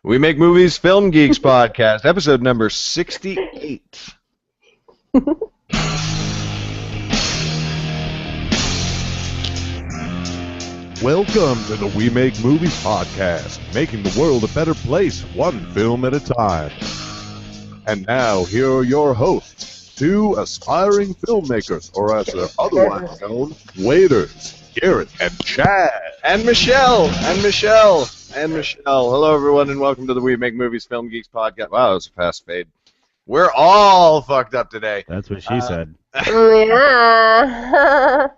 We Make Movies, Film Geeks podcast, episode number 68. Welcome to the We Make Movies podcast, making the world a better place, one film at a time. And now, here are your hosts, two aspiring filmmakers, or as they're otherwise known, waiters, Garrett and Chad. And Michelle. Hello, everyone, and welcome to the We Make Movies, Film Geeks podcast. Wow, that was a fast fade. We're all fucked up today. That's what she said. Yeah.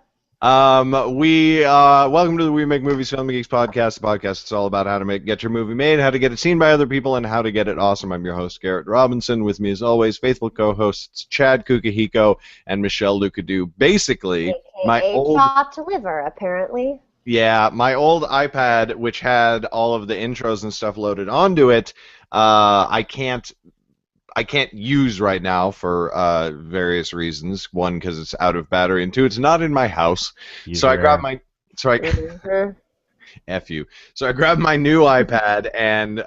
Welcome to the We Make Movies, Film Geeks podcast. The podcast is all about how to get your movie made, how to get it seen by other people, and how to get it awesome. I'm your host, Garrett Robinson. With me, as always, faithful co-hosts Chad Kukahiko and Michelle Lucadou. Basically, my old to liver, apparently. Yeah, my old iPad, which had all of the intros and stuff loaded onto it, I can't use right now for various reasons. One, because it's out of battery, and two, it's not in my house. So I grabbed my F you. So I grabbed my new iPad, and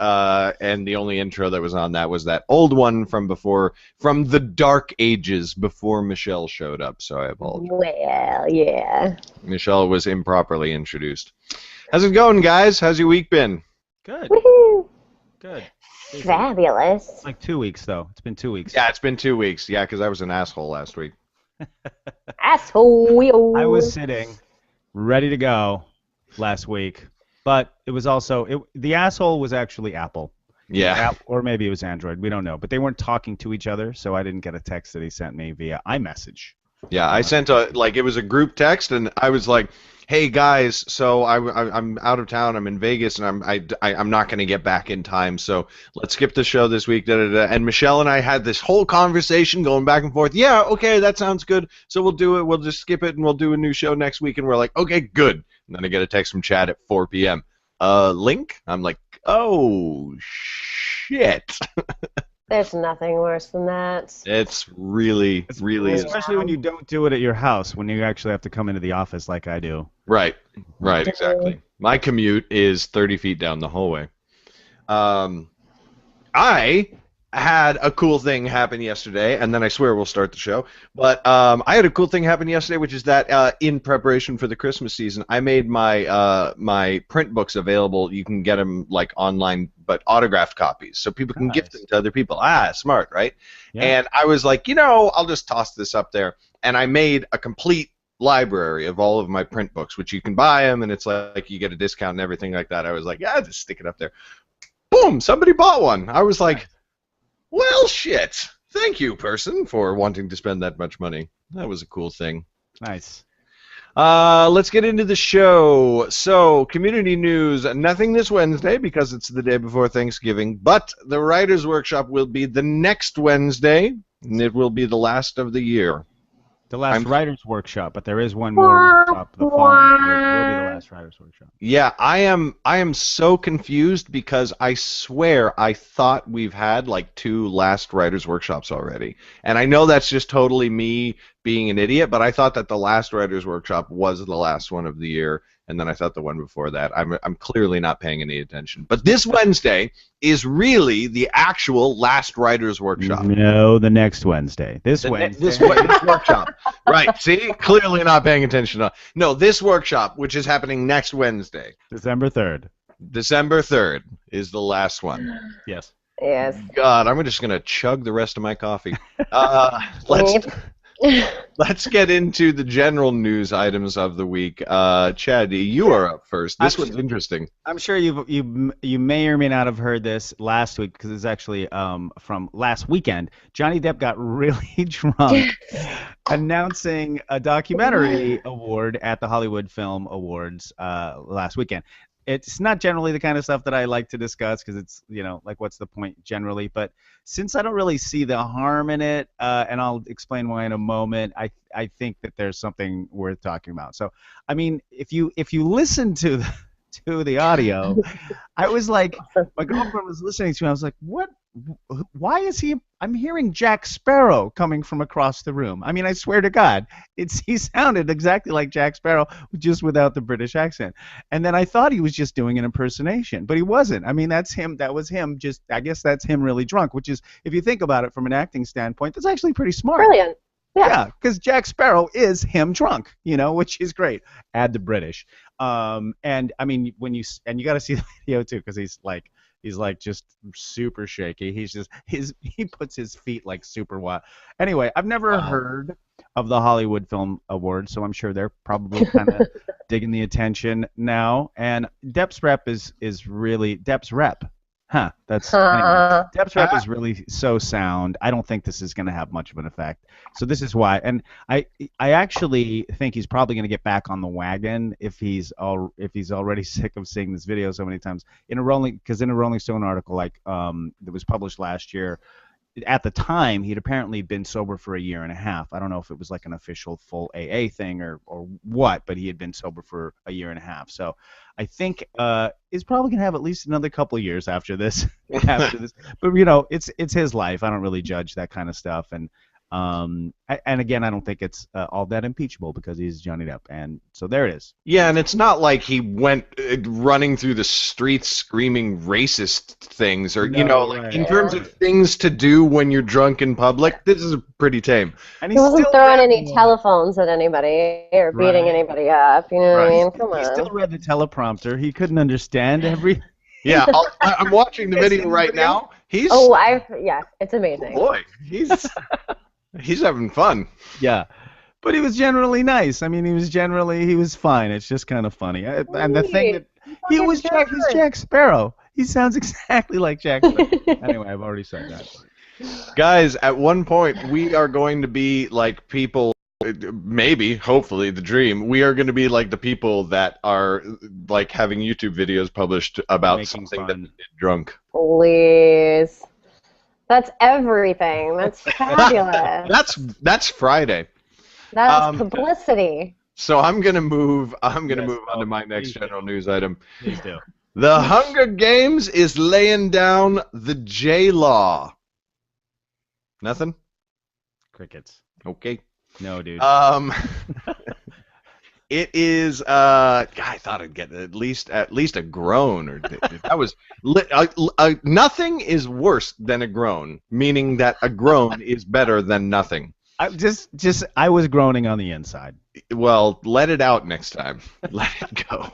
the only intro that was on that was that old one from the dark ages before Michelle showed up. So I apologize. Well, yeah. Michelle was improperly introduced. How's it going, guys? How's your week been? Good. Woohoo. Good. Fabulous. It's like 2 weeks, though. It's been 2 weeks. Yeah, it's been 2 weeks. Yeah, because I was an asshole last week. Asshole. I was sitting ready to go last week, but it was also the asshole was actually Apple. Yeah. Or maybe it was Android. We don't know. But they weren't talking to each other, so I didn't get a text that he sent me via iMessage. Yeah, I sent it was a group text, and I was like, "Hey guys, so I'm out of town. I'm in Vegas, and I'm not going to get back in time. So let's skip the show this week." Da, da, da. And Michelle and I had this whole conversation going back and forth. Yeah, okay, that sounds good. So we'll do it. We'll just skip it, and we'll do a new show next week. And we're like, okay, good. And then I get a text from Chad at 4 p.m. Link? I'm like, oh shit. There's nothing worse than that. It's really Especially when you don't do it at your house, when you actually have to come into the office like I do. Right, exactly. My commute is 30 feet down the hallway. I had a cool thing happen yesterday, and then I swear we'll start the show. But I had a cool thing happen yesterday, which is that in preparation for the Christmas season, I made my print books available. You can get them like online, but autographed copies, so people can gift them to other people. Smart, right? Yeah. And I was like, I'll just toss this up there, and I made a complete library of all of my print books, which you can buy them, and it's like you get a discount and everything like that. I was like, yeah, just stick it up there. Boom! Somebody bought one. I was like, well, shit. Thank you, person, for wanting to spend that much money. That was a cool thing. Nice. Let's get into the show. So, community news. Nothing this Wednesday because it's the day before Thanksgiving, but the Writers' Workshop will be the next Wednesday, and it will be the last of the year. The last Writers' Workshop, but there is one more workshop the following year. It will be the last Writers' Workshop. Yeah, I am so confused because I swear I thought we've had like 2 last Writers' Workshops already. And I know that's just totally me being an idiot, but I thought that the last Writers' Workshop was the last one of the year, and then I thought the one before that. I'm clearly not paying any attention. But this Wednesday is really the actual last Writers' Workshop. No, the next Wednesday. This Wednesday. This workshop. Right, see? Clearly not paying attention. No, this workshop, which is happening next Wednesday. December 3rd. December 3rd is the last one. Yes. Yes. God, I'm just going to chug the rest of my coffee. Let's get into the general news items of the week. Chad, you are up first. This one's interesting. I'm sure you may or may not have heard this last week because it's actually from last weekend. Johnny Depp got really drunk announcing a documentary award at the Hollywood Film Awards last weekend. It's not generally the kind of stuff that I like to discuss because it's, like what's the point generally. But since I don't really see the harm in it, and I'll explain why in a moment, I think that there's something worth talking about. So, I mean, if you listen to to the audio, I was like, my girlfriend was listening to me. I was like, what? Why is he? I'm hearing Jack Sparrow coming from across the room. I mean, I swear to God, he sounded exactly like Jack Sparrow, just without the British accent. And then I thought he was just doing an impersonation, but he wasn't. I mean, that's him. That was him. Just, I guess that's him really drunk, which is, if you think about it from an acting standpoint, that's actually pretty smart. Brilliant. Yeah. Yeah, because Jack Sparrow is him drunk, which is great. Add the British. And I mean, you got to see the video too, because he's like just super shaky. He puts his feet like super wide. Anyway, I've never heard of the Hollywood Film Awards, so I'm sure they're probably kind of digging the attention now. And Depp's rep is really Depp's rep. Huh. Anyway, Depp's rep is really so sound. I don't think this is going to have much of an effect. So this is why. And I actually think he's probably going to get back on the wagon if he's already sick of seeing this video so many times. In a Rolling Stone article that was published last year, at the time he'd apparently been sober for a year and a half. I don't know if it was like an official full AA thing or what, but he had been sober for a year and a half. So I think he's probably gonna have at least another couple of years after this. But it's his life. I don't really judge that kind of stuff. And again, I don't think it's all that impeachable because he's Johnny Depp, and so there it is. Yeah, and it's not like he went running through the streets screaming racist things, or right. in terms of things to do when you're drunk in public. This is pretty tame. And He wasn't throwing any telephones at anybody or beating anybody up. You know what I mean? Come on. He still read the teleprompter. He couldn't understand every. Yeah, I'm watching the video right now. He's it's amazing. boy, he's having fun. Yeah. But he was generally nice. I mean, he was fine. It's just kind of funny. And the thing that he's Jack Sparrow. He sounds exactly like Jack Sparrow. Anyway, I've already said that. Guys, at one point we are going to be like people, maybe, hopefully, the dream. We are going to be like the people that are like having YouTube videos published about Making something fun. that they did drunk. Please. That's everything. That's fabulous. That's Friday. That's publicity. So I'm gonna move on to my next general news item. Please do. The Hunger Games is laying down the J Law. Nothing? Crickets. Okay. No, dude. It is. I thought I'd get at least a groan, or that was. Nothing is worse than a groan, meaning that a groan is better than nothing. I was groaning on the inside. Well, let it out next time. Let it go.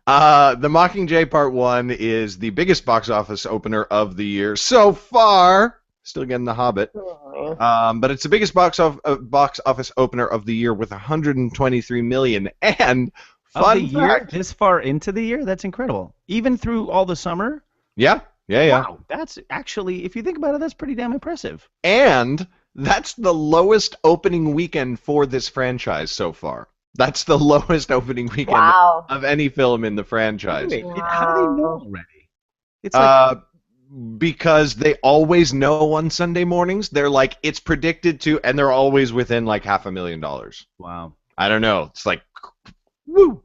The Mockingjay Part 1 is the biggest box office opener of the year so far. Still getting The Hobbit. But it's the biggest box office opener of the year with 123 million. And fun fact, this far into the year, that's incredible. Even through all the summer. Yeah. Wow, that's actually, if you think about it, that's pretty damn impressive. And that's the lowest opening weekend for this franchise so far. That's the lowest opening weekend of any film in the franchise. Wait, how do they know already? It's because they always know on Sunday mornings. They're like, it's predicted to, and they're always within like $500,000. Wow. I don't know. It's like, woo.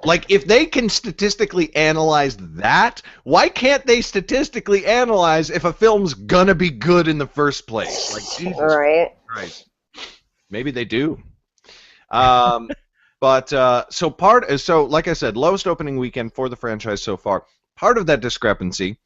Like, if they can statistically analyze that, why can't they statistically analyze if a film's gonna be good in the first place? Like, Jesus Christ. Maybe they do. But so like I said, lowest opening weekend for the franchise so far. Part of that discrepancy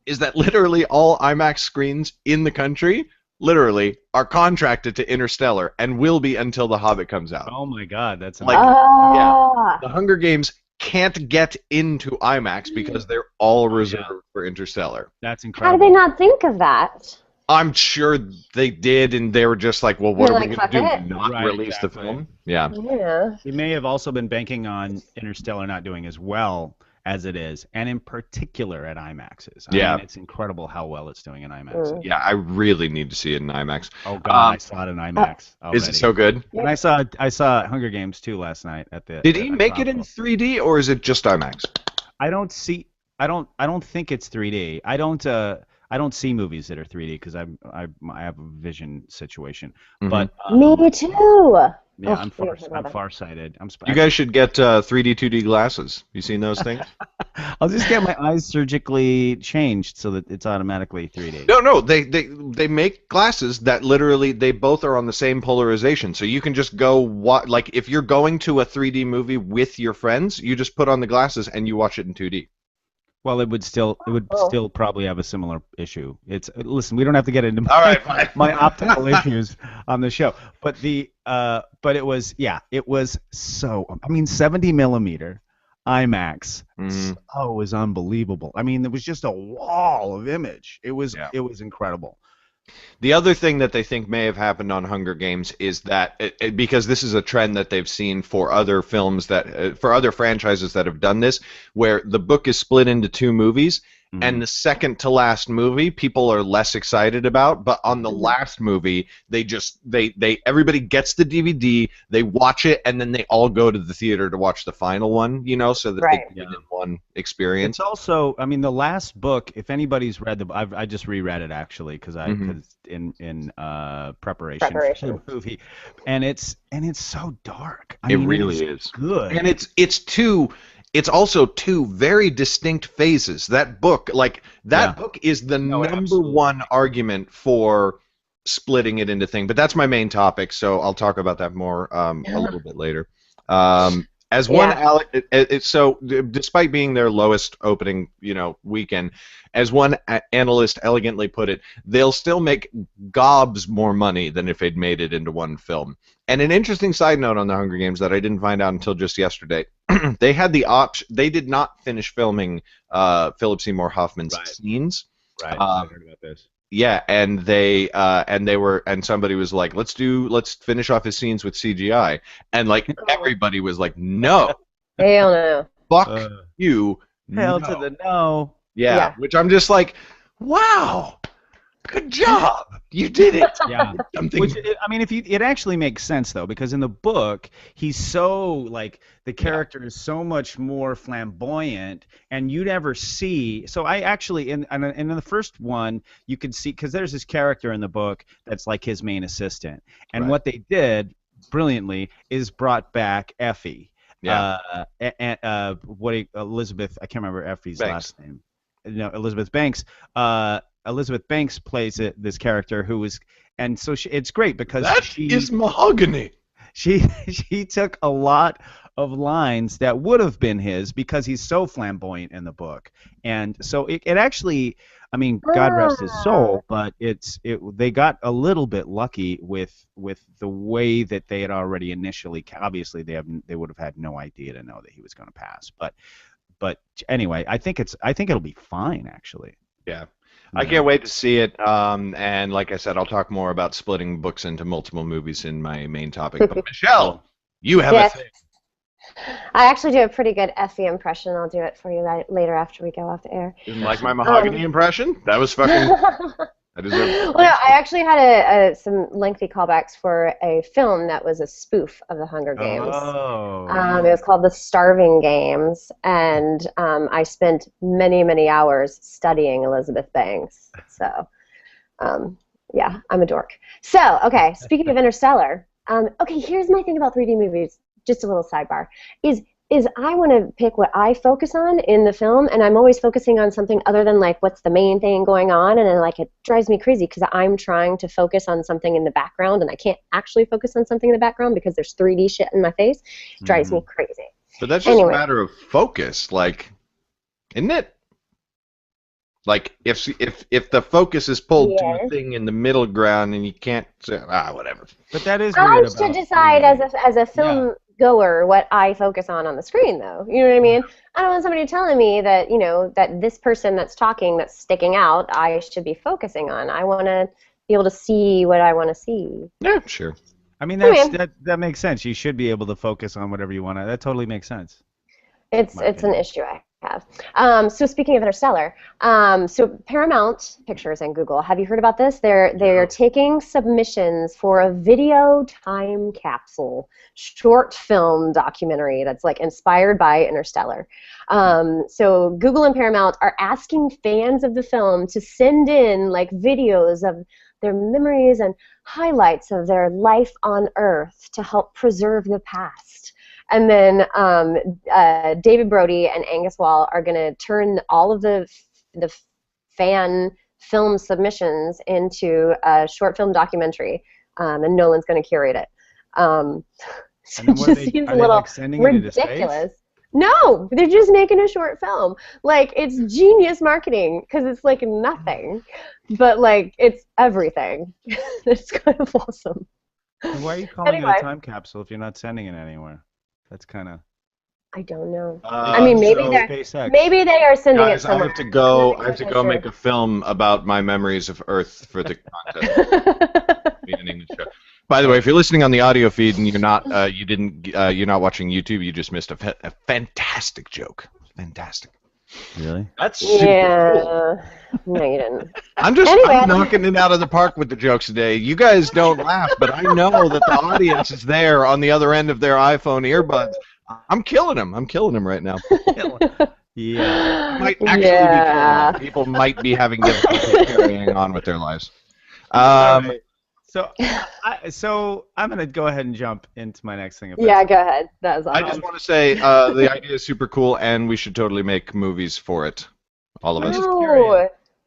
is that literally all IMAX screens in the country literally are contracted to Interstellar and will be until The Hobbit comes out. Oh my God, that's like, yeah. The Hunger Games can't get into IMAX because they're all reserved for Interstellar. That's incredible. How did they not think of that? I'm sure they did, and they were just like, well, what are we going to do? Not release the film? Yeah. They may have also been banking on Interstellar not doing as well as it is, and in particular at IMAXs. I mean, it's incredible how well it's doing in IMAX. Yeah, I really need to see it in IMAX. Oh God, I saw it in IMAX. Is it so good? And I saw Hunger Games 2 last night at the. Did he make it in 3D or is it just IMAX? I don't think it's 3D. I don't see movies that are 3D because I have a vision situation. Mm-hmm. But me too. Yeah, Oh, we don't talk I'm about that. farsighted. You guys should get 3D, 2D glasses. You seen those things? I'll just get my eyes surgically changed so that it's automatically 3D. No, no, they make glasses that literally they both are on the same polarization. So you can just go like if you're going to a 3D movie with your friends, you just put on the glasses and you watch it in 2D. Well, it would Oh. still probably have a similar issue. It's listen, we don't have to get into All right, fine. my optical issues on the show, but but it was it was so I mean 70 millimeter IMAX. Mhm. Oh, it was unbelievable. I mean, there was just a wall of image. Yeah. It was incredible. The other thing that they think may have happened on Hunger Games is that because this is a trend that they've seen for other films for other franchises that have done this, where the book is split into two movies, and the second to last movie people are less excited about, but on the last movie they everybody gets the DVD, they watch it, and then they all go to the theater to watch the final one, so that they Right. get it in one experience. It's also, I mean, the last book. If anybody's read I just reread it actually because Mhm. in preparation for Preparation. the movie, and it's so dark. I It mean, really it is. good. And it's also two very distinct phases. That book, Yeah. book is the No, number absolutely. one argument for splitting it into things. But that's my main topic, so I'll talk about that more a little bit later. As one Yeah. despite being their lowest opening, weekend, as one analyst elegantly put it, they'll still make gobs more money than if they'd made it into one film. And an interesting side note on the Hunger Games that I didn't find out until just yesterday, they had the option. They did not finish filming Philip Seymour Hoffman's Right. scenes. Right. Um, I heard about this. yeah, and somebody was like, let's finish off his scenes with CGI, and everybody was like, no, Hell no. fuck Uh, you, Hell no. to the no. Yeah, which I'm just like, wow, good job, you did it. Yeah. Something. Which I mean, it actually makes sense though, because in the book he's so the character is so much more flamboyant, and you never see. So I actually in the first one you could see because there's this character in the book that's like his main assistant, and Right. what they did brilliantly is brought back Effie. Yeah. Elizabeth? I can't remember Effie's Banks. last name. No, Elizabeth Banks. Elizabeth Banks plays this character who was, and so it's great because That is mahogany. she took a lot of lines that would have been his because he's so flamboyant in the book, and so it actually, I mean, God rest his soul, but they got a little bit lucky with the way that they had already initially. Obviously, they would have had no idea to know that he was going to pass, but anyway, I think it'll be fine actually. Yeah. I can't wait to see it. And like I said, I'll talk more about splitting books into multiple movies in my main topic. But Michelle, you have Yes. a thing. I actually do a pretty good Effie impression. I'll do it for you later after we go off the air. Didn't like my mahogany impression? That was fucking. I deserve it. Well, no, I actually had some lengthy callbacks for a film that was a spoof of the Hunger Games. Oh. It was called The Starving Games, and I spent many, many hours studying Elizabeth Banks. So, yeah, I'm a dork. So, okay, speaking of Interstellar, okay, here's my thing about 3D movies, just a little sidebar, is I want to pick what I focus on in the film, and I'm always focusing on something other than what's the main thing going on, and then it drives me crazy because I'm trying to focus on something in the background, and I can't actually focus on something in the background because there's 3D shit in my face. It drives me crazy. But that's just Anyway. a matter of focus, isn't it? If the focus is pulled to a Yes. thing in the middle ground and you can't say, whatever. But that is I weird should about decide 3D. as a film goer what I focus on the screen, though. You know what I mean? I don't want somebody telling me that that this person that's talking, that's sticking out, I should be focusing on. I want to be able to see what I want to see. Yeah, sure. I mean, I mean- that makes sense. You should be able to focus on whatever you want to. That totally makes sense. It's My an opinion. issue I have. So speaking of Interstellar, so Paramount Pictures and Google, have you heard about this? They're taking submissions for a video time capsule short film documentary that's inspired by Interstellar. So Google and Paramount are asking fans of the film to send in videos of their memories and highlights of their life on Earth to help preserve the past. And then David Brody and Angus Wall are going to turn all of the fan film submissions into a short film documentary, and Nolan's going to curate it. So it just seems a little ridiculous. No, they're just making a short film. Like, it's genius marketing because it's like nothing, but like it's everything. It's kind of awesome. And why are you calling it a time capsule if you're not sending it anywhere? That's kind of. I don't know. I mean, maybe they are sending it somewhere. I have to go make a film about my memories of Earth for the contest. By the way, if you're listening on the audio feed and you're not watching YouTube, you just missed a fantastic joke. Fantastic. Really? That's super cool. No, you didn't. I'm knocking it out of the park with the jokes today. You guys don't laugh, but I know that the audience is there on the other end of their iPhone earbuds. I'm killing them right now. Yeah. Might actually be killing them. People might be having difficulty carrying on with their lives. Right. So I'm gonna go ahead and jump into my next thing. Yeah, go ahead. That was awesome. I just want to say the idea is super cool, and we should totally make movies for it. All of us.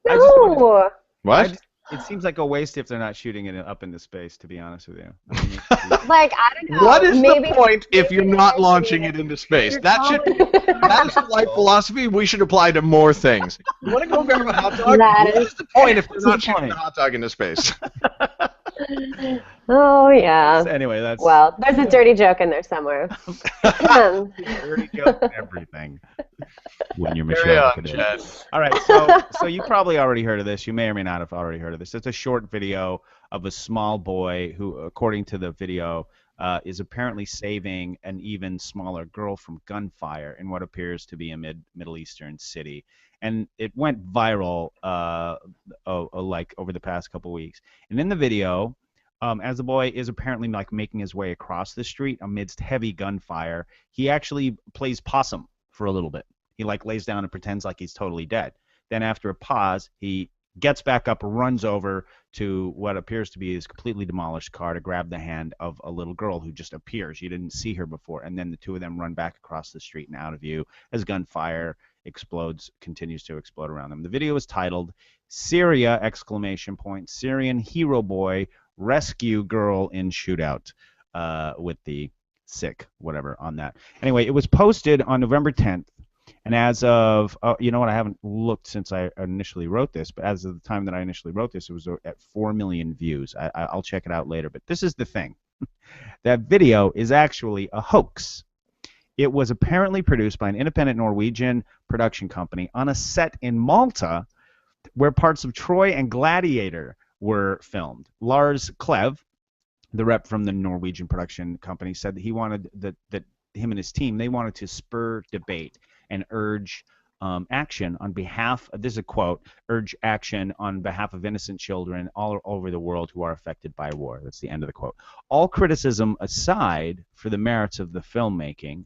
No. What? It seems like a waste if they're not shooting it up into space, to be honest with you. Like, I don't know. What is the point if you're not launching it into space? That is the life philosophy we should apply to more things. You want to go grab a hot dog? What is the point if you're not shooting a hot dog into space? Oh, yeah. So anyway, that's... Well, there's a dirty joke in there somewhere. Dirty joke and everything. When you're Michelle. All right, so you probably already heard of this. You may or may not have already heard of this. It's a short video of a small boy who, according to the video, is apparently saving an even smaller girl from gunfire in what appears to be a Middle Eastern city. And it went viral like over the past couple weeks. And in the video, as the boy is apparently like making his way across the street amidst heavy gunfire, he actually plays possum for a little bit. He like lays down and pretends like he's totally dead. Then after a pause, he gets back up, runs over to what appears to be his completely demolished car to grab the hand of a little girl who just appears. You didn't see her before. And then the two of them run back across the street and out of view as gunfire continues to explode around them. The video is titled Syria! Syrian hero boy rescue girl in shootout with the sick whatever on that. Anyway, it was posted on November 10th. And as of, you know what, I haven't looked since I initially wrote this, but as of the time that I initially wrote this, it was at 4 million views. I'll check it out later. But this is the thing. That video is actually a hoax. It was apparently produced by an independent Norwegian production company on a set in Malta where parts of Troy and Gladiator were filmed. Lars Klev, the rep from the Norwegian production company, said that he wanted that him and his team, they wanted to spur debate and urge action on behalf, this is a quote, urge action on behalf of innocent children all over the world who are affected by war. That's the end of the quote. All criticism aside for the merits of the filmmaking,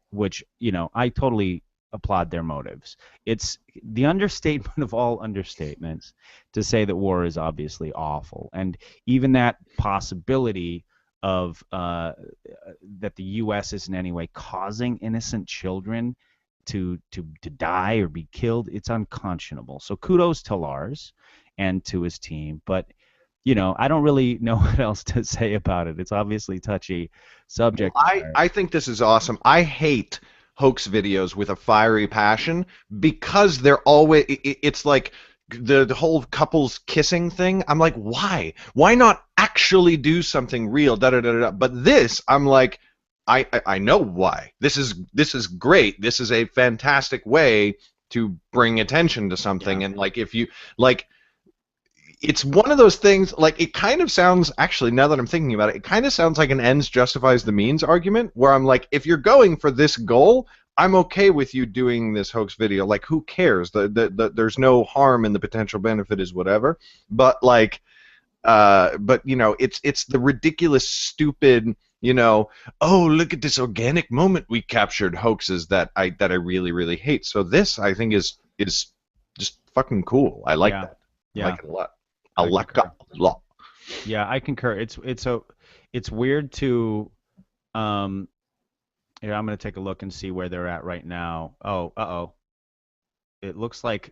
which, you know, I totally applaud their motives. It's the understatement of all understatements to say that war is obviously awful. And even that possibility of that the U.S. is in any way causing innocent children to die or be killed, it's unconscionable. So kudos to Lars and to his team. But, you know, I don't really know what else to say about it. It's obviously touchy subject. I think this is awesome. I hate hoax videos with a fiery passion because they're always, it's like the whole couples kissing thing. I'm like, why? Why not actually do something real? Da da da da. But this, I'm like, I know why. This is great. This is a fantastic way to bring attention to something. Yeah. And like, if you like, it's one of those things. Like, it kind of sounds, actually, now that I'm thinking about it, it kind of sounds like an ends justifies the means argument, where I'm like, if you're going for this goal, I'm okay with you doing this hoax video. Like, who cares? There's no harm, and the potential benefit is whatever. But like, but you know, it's the ridiculous, stupid, you know, oh, look at this organic moment we captured hoaxes that I really, really hate. So this, I think, is just fucking cool. I like that. Yeah. I like it a lot. Alaka. Yeah, I concur. It's weird to here, I'm gonna take a look and see where they're at right now. Oh, uh-oh. It looks like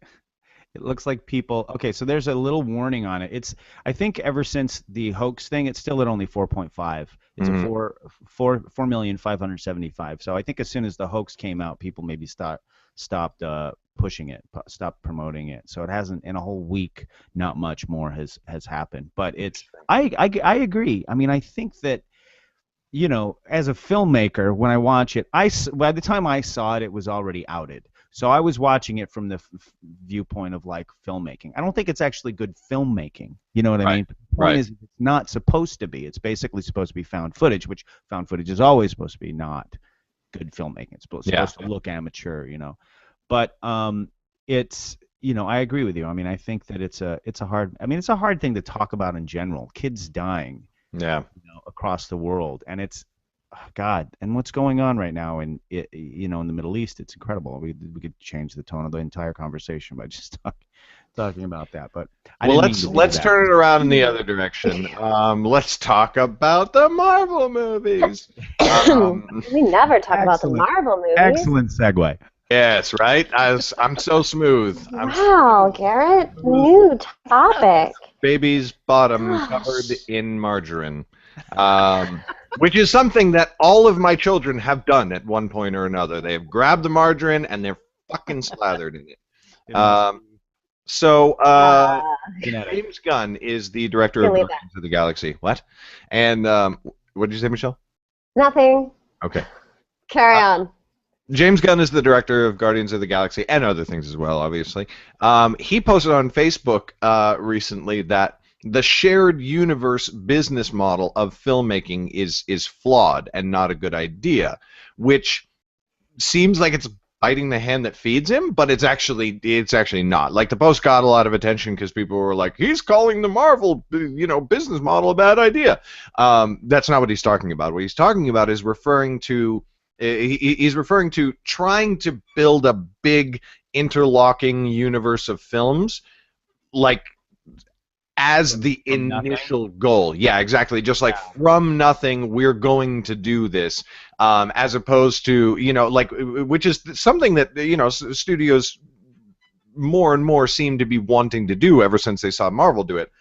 people. Okay, so there's a little warning on it. I think ever since the hoax thing, it's still at only 4.5. It's a Mhm. 4,575. So I think as soon as the hoax came out, people maybe stopped pushing it, stopped promoting it. So it hasn't in a whole week. Not much more has happened. But I agree. I mean, I think that as a filmmaker, when I watch it, by the time I saw it, it was already outed. So I was watching it from the viewpoint of like filmmaking. I don't think it's actually good filmmaking. You know what I Right. mean? But the point Right. is, it's not supposed to be. It's basically supposed to be found footage, which found footage is always supposed to be not good filmmaking. It's supposed Yeah. to look amateur. But it's I agree with you. I mean, I think that it's a hard thing to talk about in general. Kids dying Yeah. across the world, and it's God, and what's going on right now in in the Middle East, it's incredible. We could change the tone of the entire conversation by just talking about that, but I Well, didn't mean to do let's that. turn it around in the other direction. Let's talk about the Marvel movies. We never talk about the Excellent. Marvel movies. Excellent segue. Yes, right. I'm so smooth. I'm Wow, Garrett, new topic. baby's bottom covered Gosh. in margarine, which is something that all of my children have done at one point or another. They have grabbed the margarine and they're fucking slathered in it. It must be So genetic. James Gunn is the director Can of leave Guardians of the Galaxy. What? And what did you say, Michelle? Nothing. Okay. Carry on. James Gunn is the director of Guardians of the Galaxy and other things as well, obviously. He posted on Facebook recently that the shared universe business model of filmmaking is flawed and not a good idea, which seems like it's biting the hand that feeds him, but it's actually not. Like the post got a lot of attention because people were like, he's calling the Marvel business model a bad idea. That's not what he's talking about. What he's talking about is he's referring to trying to build a big interlocking universe of films, like as the From nothing? initial goal. Yeah, exactly. Just like from nothing, we're going to do this, as opposed to which is something that studios more and more seem to be wanting to do ever since they saw Marvel do it,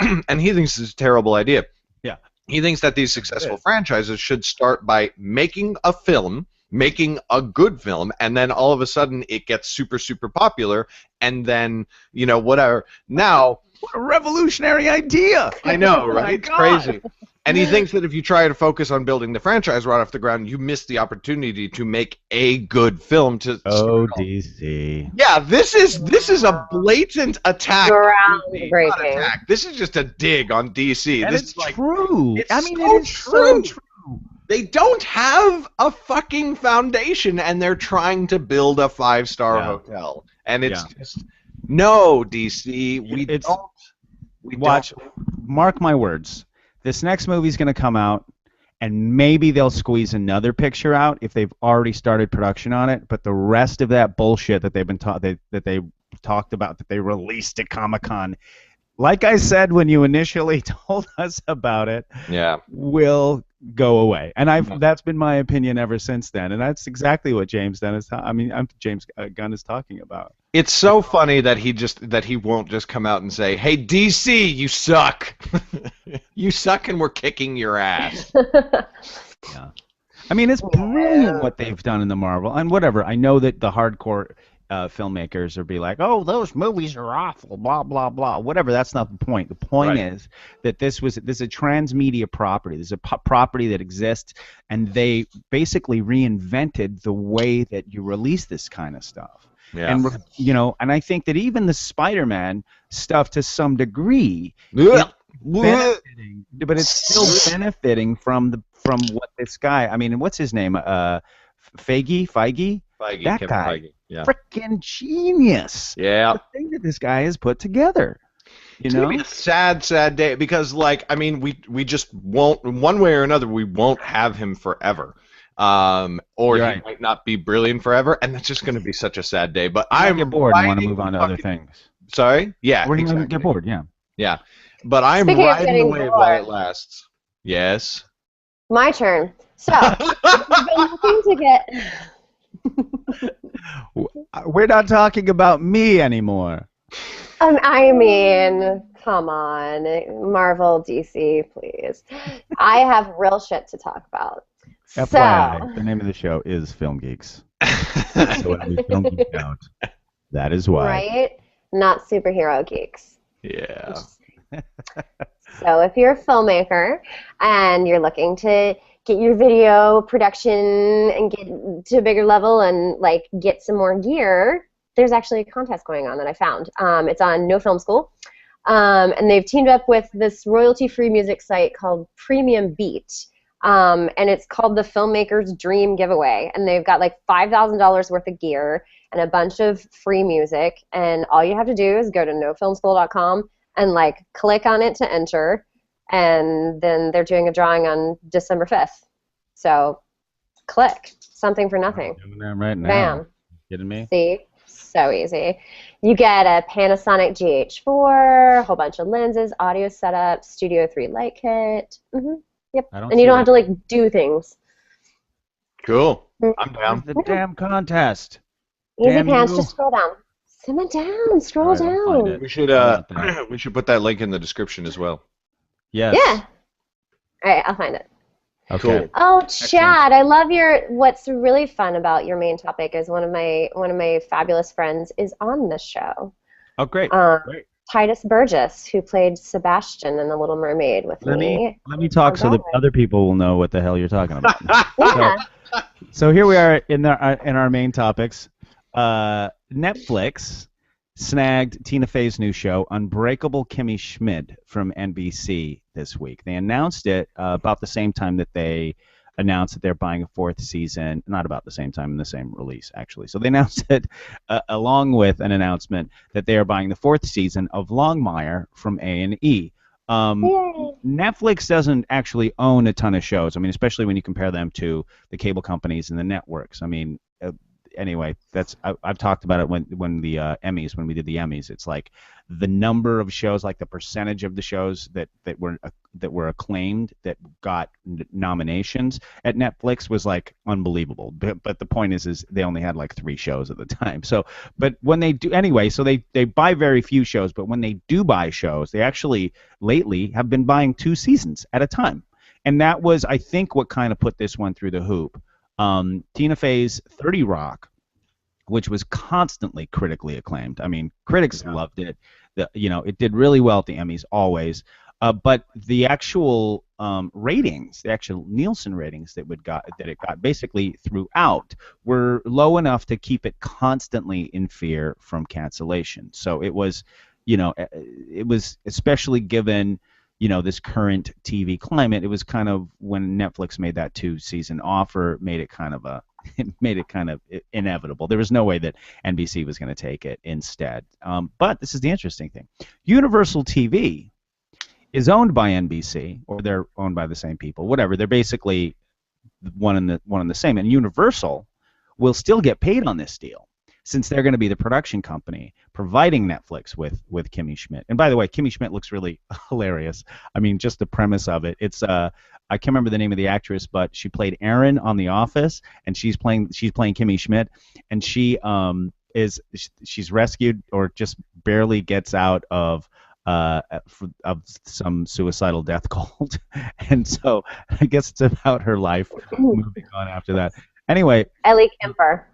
and he thinks it's a terrible idea. Yeah. He thinks that these successful franchises should start by making a film, making a good film, and then all of a sudden it gets super, super popular, and then, whatever. Now, What a revolutionary idea! I know, Oh my right? It's God. crazy. And he thinks that if you try to focus on building the franchise right off the ground, you miss the opportunity to make a good film to start off. DC. Yeah, this is a blatant attack. Not Groundbreaking. attack. This is just a dig on DC. And This it's is like true. it's I mean, so it is so true. they don't have a fucking foundation, and they're trying to build a 5-star Yeah. hotel. And it's Yeah. just no, DC. It's- Watch, mark my words. This next movie's going to come out, and maybe they'll squeeze another picture out if they've already started production on it. But the rest of that bullshit that they've been that they talked about, that they released at Comic-Con, like I said when you initially told us about it, Yeah. will go away. And that's been my opinion ever since then. And that's exactly what James Gunn is talking about. It's so funny that he won't just come out and say, "Hey DC, you suck. You suck and we're kicking your ass." Yeah. I mean, it's brilliant what they've done in the Marvel, and whatever. I know that the hardcore filmmakers will be like, "Oh, those movies are awful," blah blah blah. Whatever. That's not the point. The point is that this is a transmedia property. This is a property that exists, and they basically reinvented the way that you release this kind of stuff. Yeah. And and I think that even the Spider-Man stuff, to some degree, Ugh. benefiting, but it's still benefiting from what this guy. I mean, what's his name? Feige. Feige, That Kevin guy. Feige. Yeah. Freaking genius. Yeah. The thing that this guy has put together. It's gonna be a sad, sad day because, we just won't, one way or another, we won't have him forever. Or You're he might not be brilliant forever, and that's just going to be such a sad day. But I I'm get bored and want to riding move on to the other fucking- things. Sorry? Yeah, We're going to exactly. get bored, yeah. Yeah, but I'm Speaking of riding the getting wave while bored, it lasts. Yes. my turn. So, if you've been looking to get, We're not talking about me anymore. I mean, come on, Marvel, DC, please. I have real shit to talk about. So, FYI, the name of the show is Film Geeks. So when we film geek out, that is why. right? Not superhero geeks. Yeah. So if you're a filmmaker and you're looking to get your video production and get to a bigger level and like get some more gear, there's actually a contest going on that I found. It's on No Film School. And they've teamed up with this royalty-free music site called Premium Beat. And it's called the Filmmaker's Dream Giveaway. And they've got like $5,000 worth of gear and a bunch of free music. And all you have to do is go to nofilmschool.com and like click on it to enter. And then they're doing a drawing on December 5th. So click. Something for nothing. I'm doing that right now. Bam. Kidding me? See? So easy. You get a Panasonic GH4, a whole bunch of lenses, audio setup, Studio 3 light kit. Yep. I don't And you see don't have that. to like do things. Cool. I'm down. The damn contest. Easy Damn pants, you. just scroll down. Simmer down, scroll All right, I'll find down. it. We should How about that? we should put that link in the description as well. Yes. Yeah. All right, I'll find it. Okay. Cool. Oh, Chad, I love your. What's really fun about your main topic is one of my fabulous friends is on this show. Oh, great. Great. Titus Burgess, who played Sebastian in The Little Mermaid with Let me. me talk so that Broadway. other people will know what the hell you're talking about. Yeah. So here we are in our main topics. Netflix snagged Tina Fey's new show, Unbreakable Kimmy Schmidt, from NBC this week. They announced it about the same time that they announced that they're buying a fourth season. Not about the same time, in the same release, actually. So they announced it along with an announcement that they are buying the fourth season of Longmire from A&E. Yay. Netflix doesn't actually own a ton of shows. I mean, especially when you compare them to the cable companies and the networks. I mean, anyway, I've talked about it when the Emmys, when we did the Emmys. It's like the number of shows, like the percentage of the shows that were acclaimed, that got nominations at Netflix was like unbelievable. But the point is they only had like 3 shows at the time. So, but when they do anyway, so they buy very few shows. But when they do buy shows, they actually lately have been buying 2 seasons at a time, and that was, I think, what kind of put this one through the hoop. Tina Fey's 30 Rock, which was constantly critically acclaimed. I mean, critics loved it. It did really well at the Emmys always. But the actual ratings, the actual Nielsen ratings that it got basically throughout were low enough to keep it constantly in fear from cancellation. So it was, it was especially given this current TV climate. It was kind of, when Netflix made that 2-season offer, made it kind of inevitable. There was no way that NBC was going to take it instead. But this is the interesting thing: Universal TV is owned by NBC, or they're owned by the same people. Whatever. They're basically one and the same. And Universal will still get paid on this deal, since they're going to be the production company providing Netflix with Kimmy Schmidt. And by the way, Kimmy Schmidt looks really hilarious. I mean, just the premise of it. It's I can't remember the name of the actress, but she played Erin on The Office, and she's playing Kimmy Schmidt, and she's rescued, or just barely gets out of some suicidal death cult. And so I guess it's about her life moving on after that. Anyway, Ellie Kemper.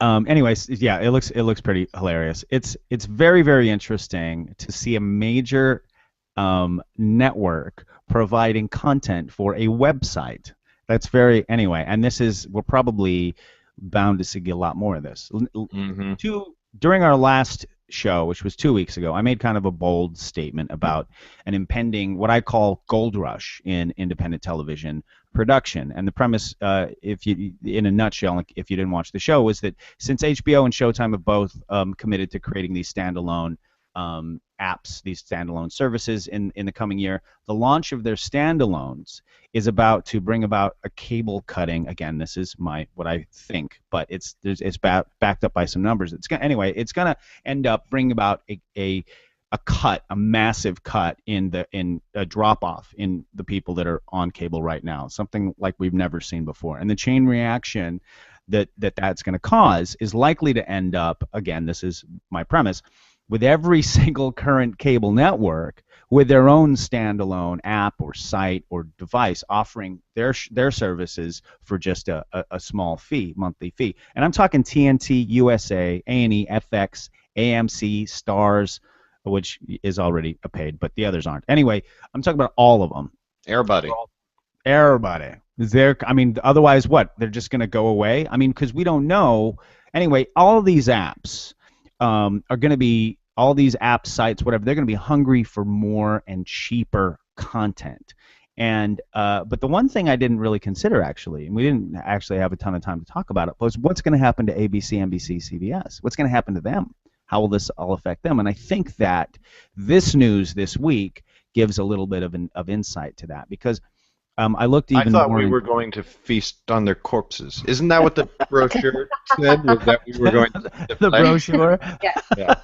Anyways, yeah, it looks pretty hilarious. It's very, very interesting to see a major network providing content for a website. That's anyway, and we're probably bound to see a lot more of this. Mm-hmm. During our last show, which was 2 weeks ago, I made kind of a bold statement about an impending, what I call, gold rush in independent television production. And the premise, in a nutshell, if you didn't watch the show, was that since HBO and Showtime have both committed to creating these standalone apps, these standalone services in the coming year, the launch of their standalones is about to bring about a cable cutting. Again, this is what I think, but it's backed up by some numbers. It's going to end up bringing about a a massive cut in a drop off in the people that are on cable right now, something like we've never seen before. And the chain reaction that's going to cause is likely to end up, again, this is my premise, with every single current cable network with their own standalone app or site or device offering their services for just a small fee, monthly fee. And I'm talking TNT, USA, A&E, FX, AMC, Stars, which is already paid, but the others aren't. Anyway, I'm talking about all of them. Everybody. Everybody. I mean, otherwise what? They're just going to go away? I mean, because we don't know. Anyway, all these apps are going to be, all these app sites, whatever, they're going to be hungry for more and cheaper content. And but the one thing I didn't really consider, actually, and we didn't actually have a ton of time to talk about it, was what's going to happen to ABC, NBC, CBS? What's going to happen to them? How will this all affect them? And I think that this news this week gives a little bit of insight to that, because I looked even I thought more we were going to feast on their corpses. Isn't that what the brochure said? Was that we were going to the brochure? Yeah.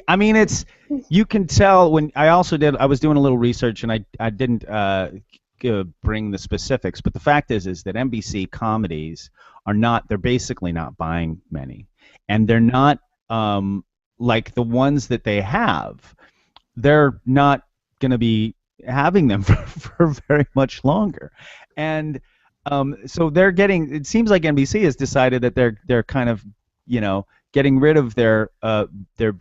I mean, it's, you can tell when I was doing a little research, and I didn't bring the specifics, but the fact is that NBC comedies they're basically not buying many, and they're not like the ones that they have, they're not going to be having them for very much longer. And so they're getting, it seems like NBC has decided that they're kind of, getting rid of their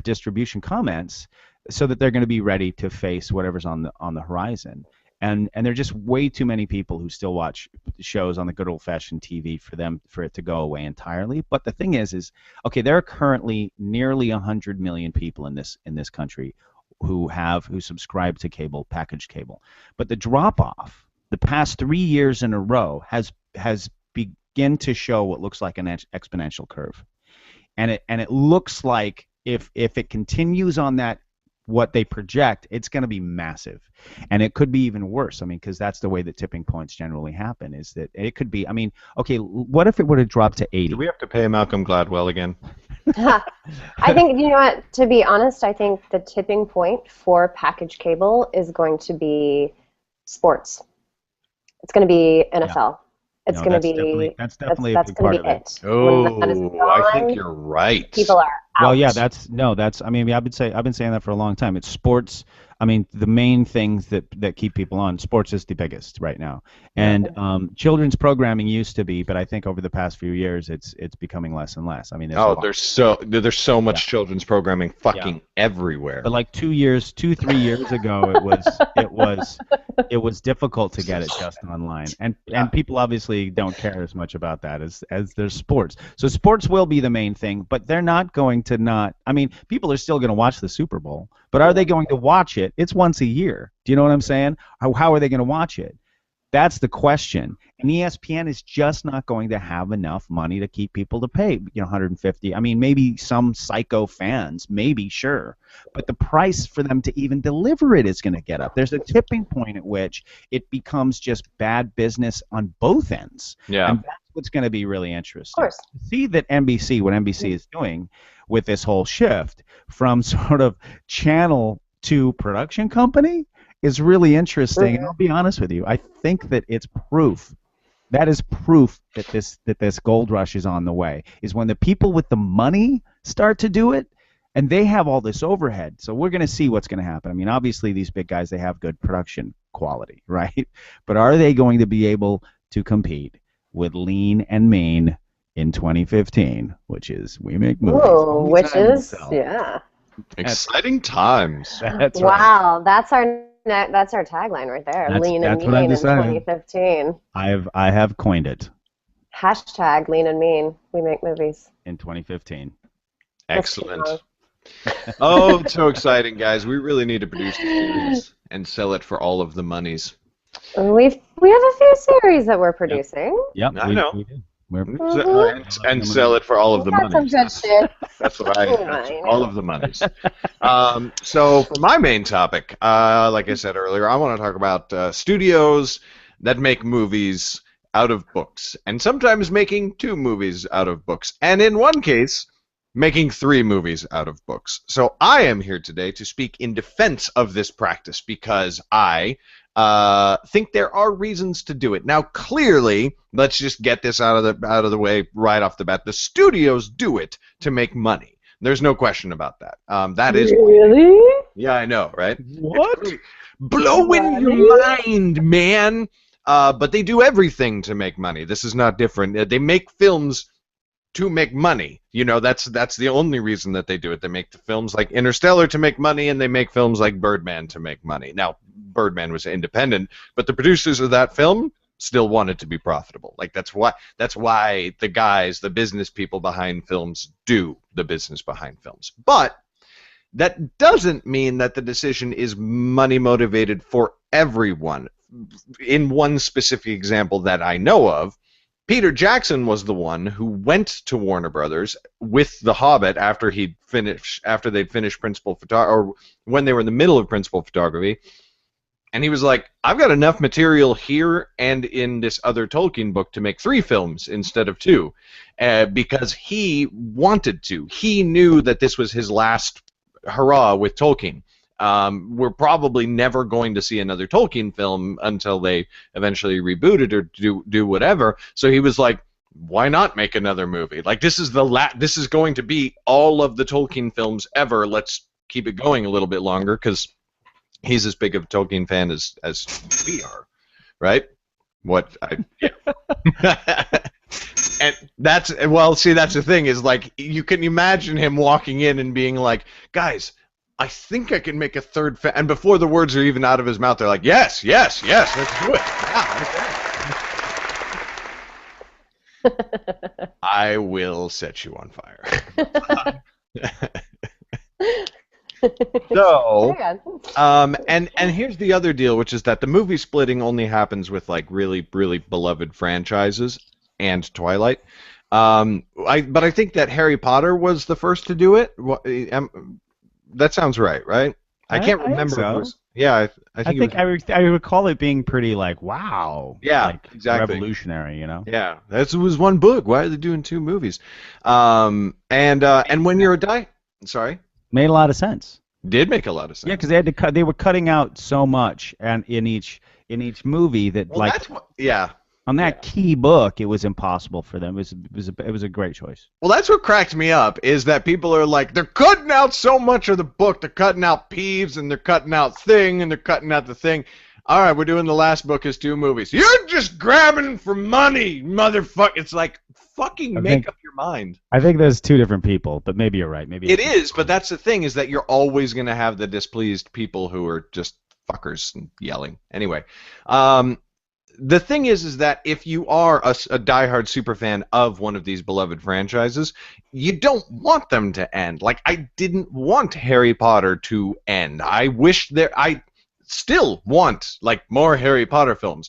distribution comments so that they're going to be ready to face whatever's on the horizon. And there are just way too many people who still watch shows on the good old-fashioned TV for it to go away entirely. But the thing is okay, there are currently nearly 100 million people in this country who subscribe to packaged cable. But the drop-off, the past 3 years in a row, has begun to show what looks like an exponential curve. And it looks like if it continues on that, what they project, it's going to be massive. And it could be even worse. I mean, because that's the way that tipping points generally happen, is that it could be, I mean, okay, what if it would have dropped to 80? Do we have to pay Malcolm Gladwell again? I think, you know what, to be honest, I think the tipping point for package cable is going to be sports. It's going to be NFL. It's going to be, that's definitely that's a big going part to be of it. it. When that is I think gone, you're right. people are out. Well, yeah, I mean, I've been saying that for a long time. It's sports. I mean, the main things that keep people on, sports is the biggest right now. And children's programming used to be, but I think over the past few years, it's becoming less and less. I mean, there's so much children's programming fucking everywhere. But like 3 years ago, it was difficult to get it just online, and people obviously don't care as much about that as their sports. So sports will be the main thing, but they're not going to not. I mean, people are still going to watch the Super Bowl, but are they going to watch it? It's once a year. Do you know what I'm saying? How are they going to watch it? That's the question. And ESPN is just not going to have enough money to keep people to pay, 150. I mean, maybe some psycho fans, maybe, sure. But the price for them to even deliver it is going to get up. There's a tipping point at which it becomes just bad business on both ends. Yeah. And that's what's going to be really interesting. Of course. See that what NBC is doing with this whole shift from sort of channel to production company is really interesting. And I'll be honest with you, I think that it's proof. That is proof that this gold rush is on the way. Is when the people with the money start to do it, and they have all this overhead. So we're going to see what's going to happen. I mean, obviously these big guys, they have good production quality, right? But are they going to be able to compete with Lean and Mean in 2015, which is We Make Movies? Ooh, Only which time will is, tell. yeah. Exciting times. That's right. Wow, that's our tagline right there. Lean and that's what I've Mean in decided. 2015. I have coined it Hashtag Lean and Mean. We make movies. in 2015. Excellent. Oh, it's so exciting, guys. We really need to produce a series and sell it for all of the monies. We have a few series that we're producing. Yep, I know. we do. We're, And sell it for all of the Got some monies. good shit. That's what I I know. all of the monies. So for my main topic, like I said earlier, I want to talk about studios that make movies out of books, and sometimes making two movies out of books. And in one case, making 3 movies out of books. So I am here today to speak in defense of this practice because I think there are reasons to do it. Now, clearly, let's just get this out of the way right off the bat. The studios do it to make money. There's no question about that. That is Really? yeah, I know, right? What? Blowing your mind, man. But they do everything to make money. This is not different. They make films to make money. You know, that's the only reason that they do it. They make the films like Interstellar to make money, and they make films like Birdman to make money. Now, Birdman was independent, but the producers of that film still wanted to be profitable. Like that's why the business people behind films do the business behind films. But that doesn't mean that the decision is money motivated for everyone. In one specific example that I know of, Peter Jackson was the one who went to Warner Brothers with The Hobbit after they'd finished principal photography, or when they were in the middle of principal photography, and he was like, "I've got enough material here and in this other Tolkien book to make 3 films instead of 2," because he wanted to. He knew that this was his last hurrah with Tolkien. We're probably never going to see another Tolkien film until they eventually reboot it or do whatever. So he was like, why not make another movie? Like this is this is going to be all of the Tolkien films ever. Let's keep it going a little bit longer because he's as big of a Tolkien fan as we are, right? And that's the thing is like you can imagine him walking in and being like, guys, I think I can make a third and before the words are even out of his mouth, they're like, yes, let's do it. Yeah, I will set you on fire. So, and here's the other deal, which is that the movie splitting only happens with like really, really beloved franchises and Twilight. But I think that Harry Potter was the first to do it. That sounds right? I can't remember. So. I think I recall it being pretty like wow. Yeah, like, exactly. Revolutionary, you know. Yeah, that was one book. Why are they doing 2 movies? And when you're sorry, made a lot of sense. Did make a lot of sense. Yeah, because they had to cut. They were cutting out so much, and in each movie that on that key book, it was impossible for them. It was a great choice. Well, that's what cracked me up, is that people are like, they're cutting out so much of the book. They're cutting out Peeves, and they're cutting out Thing, and they're cutting out the thing. All right, we're doing the last book as 2 movies. You're just grabbing for money, motherfucker. It's like, fucking make up your mind. I think there's 2 different people, but maybe you're right. Maybe it is, but that's the thing, is that you're always going to have the displeased people who are just fuckers and yelling. Anyway, the thing is that if you are a diehard superfan of one of these beloved franchises, you don't want them to end. Like, I didn't want Harry Potter to end. I still want, like, more Harry Potter films.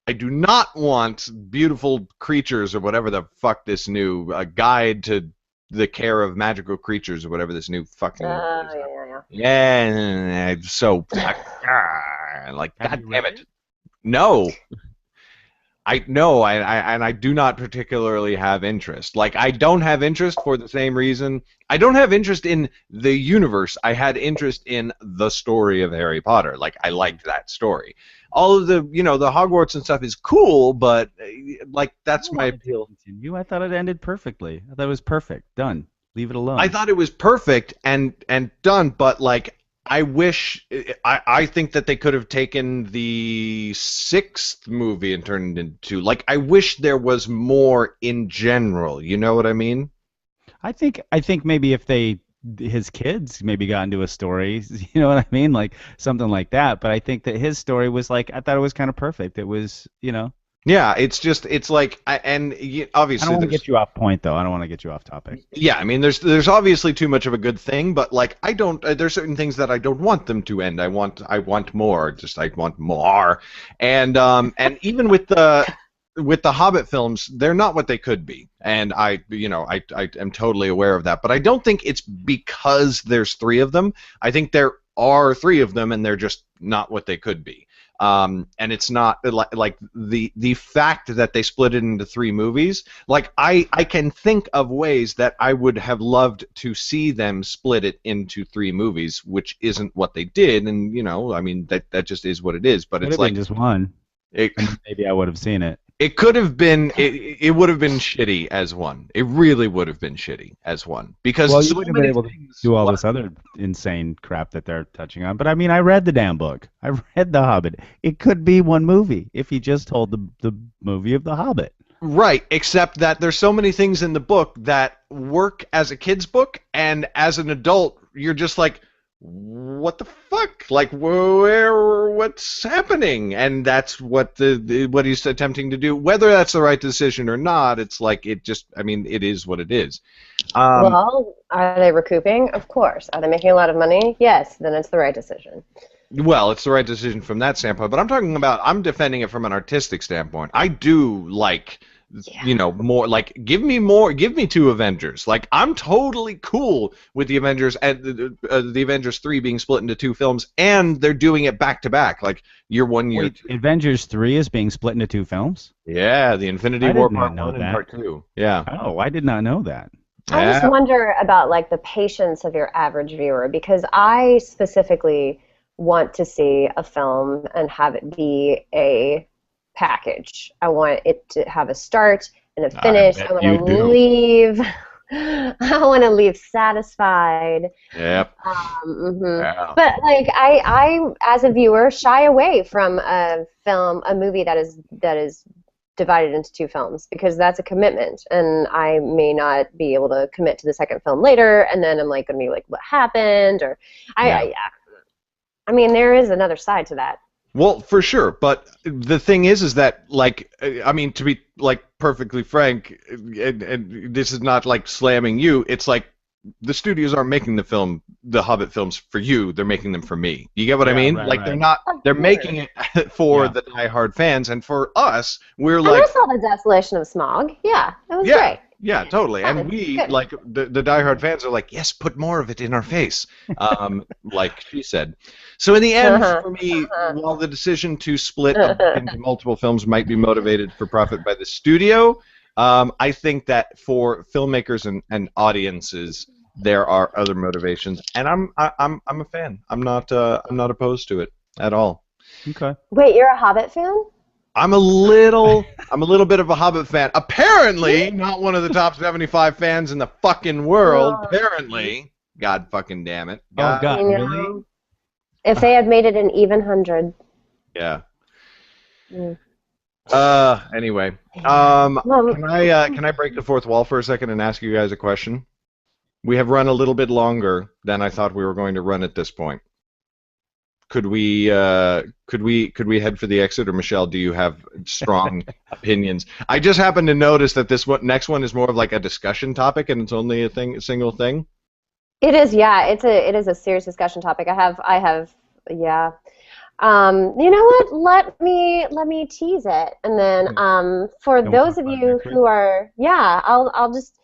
I do not want Beautiful Creatures or whatever the fuck this new guide to the care of magical creatures or whatever this new fucking so like god damn it. No. I do not particularly have interest. Like, I don't have interest for the same reason. I don't have interest in the universe. I had interest in the story of Harry Potter. Like, I liked that story. All of the, the Hogwarts and stuff is cool, but, like, that's my appeal. I thought it ended perfectly. I thought it was perfect. Done. Leave it alone. I thought it was perfect and done, but, like, I think that they could have taken the 6th movie and turned it into, like, I wish there was more in general. You know what I mean? I think maybe if his kids maybe got into a story, you know what I mean? Like, something like that. But I think that his story was like, I thought it was kind of perfect. It was, Yeah, it's like, obviously... I don't want to get you off point, though. I don't want to get you off topic. Yeah, I mean, there's obviously too much of a good thing, but, like, I don't... there's certain things that I don't want them to end. I want more. I want more. And even with the Hobbit films, they're not what they could be. And I am totally aware of that. But I don't think it's because there's 3 of them. I think there are 3 of them, and they're just not what they could be. And it's not like the fact that they split it into 3 movies. Like I can think of ways that I would have loved to see them split it into 3 movies, which isn't what they did. And I mean that just is what it is. But Could it's have been like just one, it. and maybe I would have seen it. It could have been. It would have been shitty as one. It really would have been shitty as one because Well, you so wouldn't have been many able to things. do all What? this other insane crap that they're touching on. But I mean, I read the damn book. I read The Hobbit. It could be one movie if he just told the movie of The Hobbit. Right, except that there's so many things in the book that work as a kid's book, and as an adult, you're just like, what the fuck? Like, what's happening? And that's what what he's attempting to do. Whether that's the right decision or not, it's like I mean, it is what it is. Well, are they recouping? Of course. Are they making a lot of money? Yes. Then it's the right decision. Well, it's the right decision from that standpoint, but I'm defending it from an artistic standpoint. I do like, more, like, give me 2 Avengers. Like, I'm totally cool with the Avengers and the Avengers 3 being split into 2 films, and they're doing it back to back, like year 1, year Wait, 2. Avengers 3 is being split into 2 films? Yeah, the Infinity I War did not Part know 1 and that. Part 2. Yeah. Oh, I did not know that. I just Yeah. wonder about like the patience of your average viewer, because I specifically want to see a film and have it be a package. I want it to have a start and a finish. I bet want you to do. leave. I want to leave satisfied. Yep. Mhm. Yeah. But like I, as a viewer, shy away from a movie that is divided into 2 films, because that's a commitment, and I may not be able to commit to the second film later, and then I'm like going to be like, what happened? Or I mean, there is another side to that. Well, for sure, but the thing is that, like, I mean, to be, like, perfectly frank, and this is not, like, slamming you, it's like, the studios aren't making the Hobbit films for you, they're making them for me. You get what I Yeah, mean? right, Like, right. they're making it for the diehard fans, and for us, we're And like, I saw the Desolation of Smog. Yeah, it was yeah, great. yeah, totally. Yeah, And we, good. like, the diehard fans are like, yes, put more of it in our face, like she said. So in the end, for me, while the decision to split a book into multiple films might be motivated for profit by the studio, I think that for filmmakers and audiences, there are other motivations, and I'm a fan. I'm not opposed to it at all. Okay. Wait, you're a Hobbit fan? I'm a little bit of a Hobbit fan. Apparently, not one of the top 75 fans in the fucking world. Oh. Apparently, God fucking damn it. Oh, God, You really? know, if they had made it an even 100. Yeah. Mm. Anyway, Well, can I break the fourth wall for a second and ask you guys a question? We have run a little bit longer than I thought we were going to run at this point. Could we head for the exit, or Michelle, do you have strong opinions? I just happened to notice that next one is more of like a discussion topic, and it's only a single thing. it is, yeah. It is a serious discussion topic. I have, yeah. You know what? Let me tease it, and then for Then we'll those talk of about it you next week. who are, yeah, I'll just.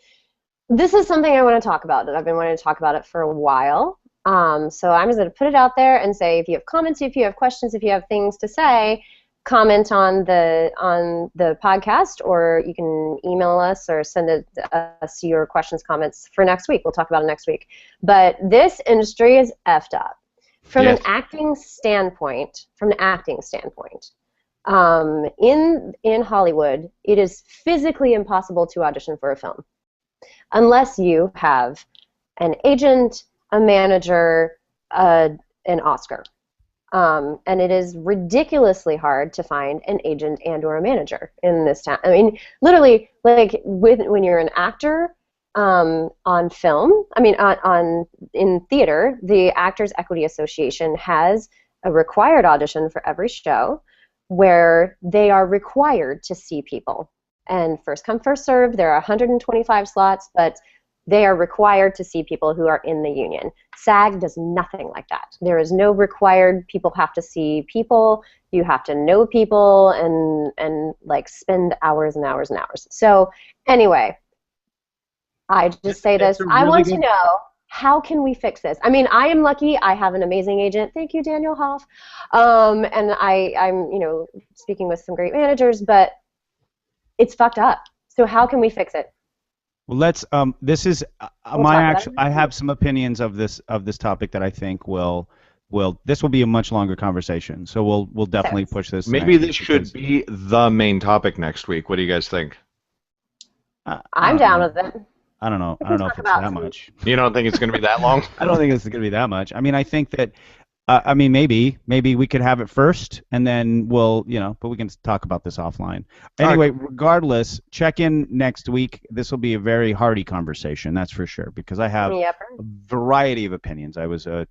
This is something I want to talk about. That I've been wanting to talk about it for a while. So I'm just going to put it out there and say, if you have comments, if you have questions, if you have things to say, comment on the podcast, or you can email us or send us your questions, comments for next week. We'll talk about it next week. But this industry is effed up from Yes. an acting standpoint. In Hollywood, it is physically impossible to audition for a film unless you have an agent, a manager, an Oscar. And it is ridiculously hard to find an agent and or a manager in this town. I mean, literally, like when you're an actor on film, I mean, in theater, the Actors Equity Association has a required audition for every show where they are required to see people. And first come, first serve. There are 125 slots, but they are required to see people who are in the union. SAG does nothing like that. There is no required people have to see people. You have to know people and like spend hours and hours and hours. So anyway, I just say this. It's a I really want to good- know how can we fix this? I mean, I am lucky. I have an amazing agent. Thank you, Daniel Hoff. And I'm, speaking with some great managers, but it's fucked up. So how can we fix it? Well, let's. This is We'll my talk about actual. it I next have week. some opinions of this topic that I think will. This will be a much longer conversation. So we'll definitely Six. push this to Maybe next this week should because be the main topic next week. What do you guys think? I I'm don't down know. with it. I don't know. We I can don't know talk if it's about that some. much. You don't think it's going to be that long? I don't think it's going to be that much. I mean, I think that. I mean, maybe we could have it first, and then we'll, but we can talk about this offline. Anyway, regardless, check in next week. This will be a very hearty conversation, that's for sure, because I have Yep. a variety of opinions. I was an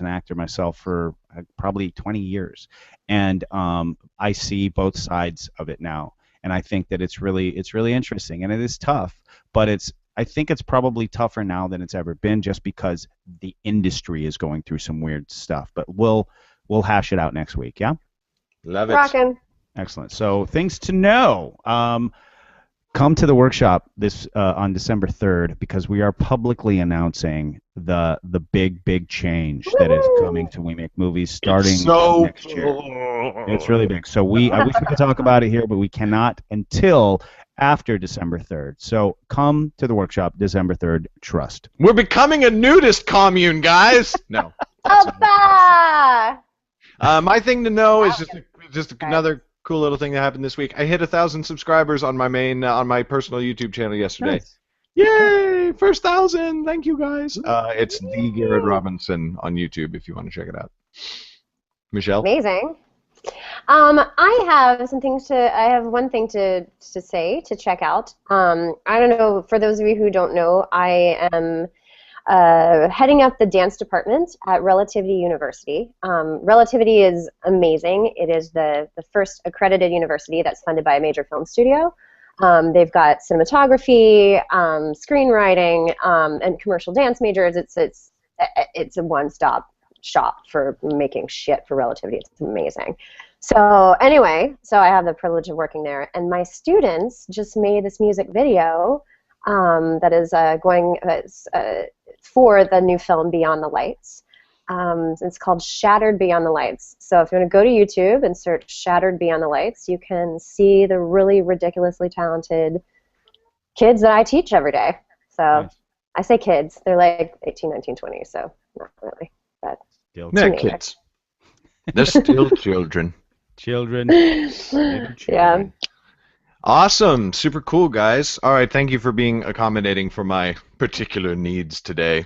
actor myself for probably 20 years, and I see both sides of it now, and I think that it's really interesting, and it is tough, but I think it's probably tougher now than it's ever been, just because the industry is going through some weird stuff. But we'll hash it out next week. Yeah. Love it. Rockin'. Excellent. So things to know. Come to the workshop this on December 3rd, because we are publicly announcing the big change that is coming to We Make Movies starting So next year. It's really big. So I wish we could talk about it here, but we cannot until after December 3rd. So come to the workshop December 3rd. Trust. We're becoming a nudist commune, guys. No. Oppa! My thing to know is Wow. just another cool little thing that happened this week. I hit 1,000 subscribers on my main on my personal YouTube channel yesterday. Nice. Yay! First 1,000. Thank you, guys. It's the Garrett Robinson on YouTube if you want to check it out. Michelle. Amazing. I have one thing to say, to check out. I don't know, for those of you who don't know, I am heading up the dance department at Relativity University. Relativity is amazing. It is the first accredited university that's funded by a major film studio. They've got cinematography, screenwriting, and commercial dance majors. It's a one-stop shop for making shit for Relativity. It's amazing. So anyway, I have the privilege of working there, and my students just made this music video that is going for the new film Beyond the Lights. It's called Shattered Beyond the Lights. So if you want to go to YouTube and search Shattered Beyond the Lights, you can see the really ridiculously talented kids that I teach every day. So Nice. I say kids, they're like 18, 19, 20, so not really. But Still Yeah, teenagers. kids. They're still children. children. Little Yeah. children. Awesome. Super cool, guys. All right, thank you for being accommodating for my particular needs today.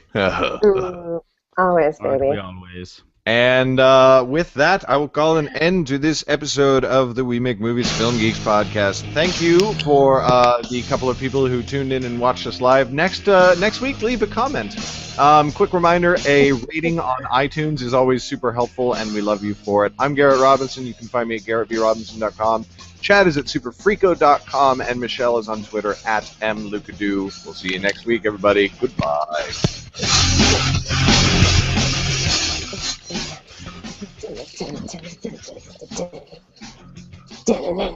Always, Aren't we baby. always? And with that, I will call an end to this episode of the We Make Movies Film Geeks podcast. Thank you for the couple of people who tuned in and watched us live. Next week, leave a comment. Quick reminder, a rating on iTunes is always super helpful, and we love you for it. I'm Garrett Robinson. You can find me at garrettbrobinson.com. Chad is at superfreako.com, and Michelle is on Twitter at mlucadoo. We'll see you next week, everybody. Goodbye. Dun-dun-dun-dun-dun-dun-dun.